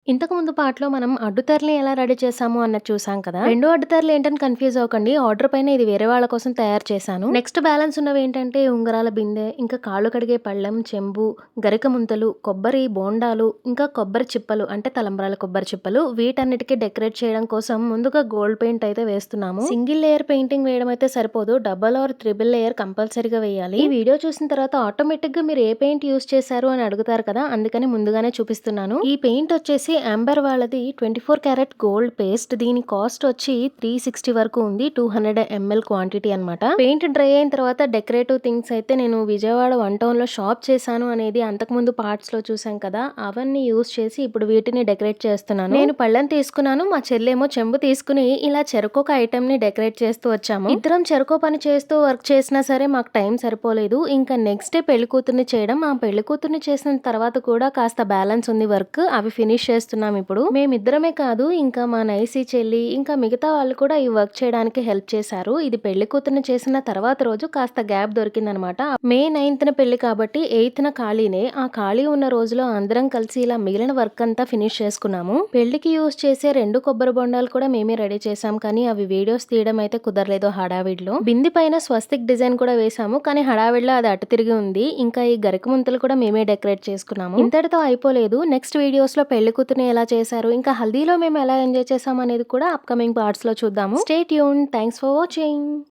ఇంతకు ముందు పార్ట్‌లో మనం అడ్డుతెరలని ఎలా రెడీ చేసాము అన్నది చూసాం కదా! రెండో అడ్డుతెరలు ఏంటని కన్‌ఫ్యూజ్ అవ్వకండి. ఆర్డర్ పైన ఇది వేరే వాళ్ళ కోసం తయారు చేశాను. నెక్స్ట్ బ్యాలెన్స్ ఉన్నవేంటంటే ఉంగరాల బిందె, ఇంకా కాళ్ళు కడిగే పళ్ళెం, చెంబు, గరిక ముంతలు, కొబ్బరి బోండాలు, ఇంకా కొబ్బరి చిప్పలు అంటే తలంబ్రాల కొబ్బరి చిప్పలు వీటన్నిటికి డెకరేట్ చేయడం కోసం ముందుగా గోల్డ్ పెయింట్ అయితే వేస్తున్నాము. సింగిల్ లేయర్ పెయింటింగ్ వేయడం అయితే సరిపోదు. డబుల్ ఆర్ త్రిబుల్ లేయర్ కంపల్సరీగా వేయాలి. ఈ వీడియో చూసిన తర్వాత ఆటోమేటిక్‌గా మీరు ఏ పెయింట్ యూజ్ చేశారు అని అడుగుతారు కదా! అందుకని ముందుగానే చూపిస్తున్నాను. ఈ పెయింట్ వచ్చేసి అంబర్ వాళ్ళది 24 క్యారెట్ గోల్డ్ పేస్ట్. దీని కాస్ట్ వచ్చి 360 వరకు ఉంది. 200 ml క్వాంటిటీ అన్నమాట. పెయింట్ డ్రై అయిన తర్వాత డెకరేటివ్ థింగ్స్ అయితే నేను విజయవాడ వన్ టౌన్ లో షాప్ చేశాను అనేది అంతకుముందు పార్ట్స్ లో చూసాం కదా, అవన్నీ యూజ్ చేసి ఇప్పుడు వీటిని డెకరేట్ చేస్తున్నాను. నేను పళ్ళని తీసుకున్నాను, మా చెల్లేమో చెంబు తీసుకుని ఇలా చెరకొక ఐటమ్ ని డెకరేట్ చేస్తూ వచ్చాము. ఇద్దరం చెరకో పని చేస్తూ వర్క్ చేసినా సరే మాకు టైం సరిపోలేదు. ఇంకా నెక్స్ట్ డే పెళ్లి కూతుర్ని చేయడం. ఆ పెళ్లి కూతుర్ని చేసిన తర్వాత కూడా కాస్త బ్యాలెన్స్ ఉంది వర్క్, అవి ఫినిష్ చేస్తున్నాం ఇప్పుడు. మేమిద్దరమే కాదు, ఇంకా మా నైసి చెల్లి ఇంకా మిగతా వాళ్ళు కూడా ఈ వర్క్ చేయడానికి హెల్ప్ చేశారు. ఇది పెళ్లి కూతుర్ని చేసిన తర్వాత రోజు కాస్త గ్యాప్ దొరికిందనమాట. మే 9th పెళ్లి కాబట్టి 8th ఖాళీనే. ఆ ఖాళీ ఉన్న రోజులో అందరం కలిసి ఇలా మిగిలిన వర్క్ అంతా ఫినిష్ చేసుకున్నాము. పెళ్లికి యూజ్ చేసే 2 కొబ్బరి బొండాలు కూడా మేమే రెడీ చేసాం, కానీ అవి వీడియోస్ తీయడం అయితే కుదరలేదు హడావిడిలో. బింది పైన స్వస్తిక్ డిజైన్ కూడా వేసాము, కానీ హడావిడిలో అది అటు తిరిగి ఉంది. ఇంకా ఈ గరిక ముంతలు కూడా మేమే డెకరేట్ చేసుకున్నాము. ఇంతటితో అయిపోలేదు. నెక్స్ట్ వీడియోస్ లో పెళ్లి కూతుర్ని ఎలా చేశారు, ఇంకా హల్దీలో మేము ఎలా ఎంజాయ్ చేసాం అనేది కూడా అప్కమింగ్ పార్ట్స్ లో చూద్దాము. Stay tune. Thanks for watching.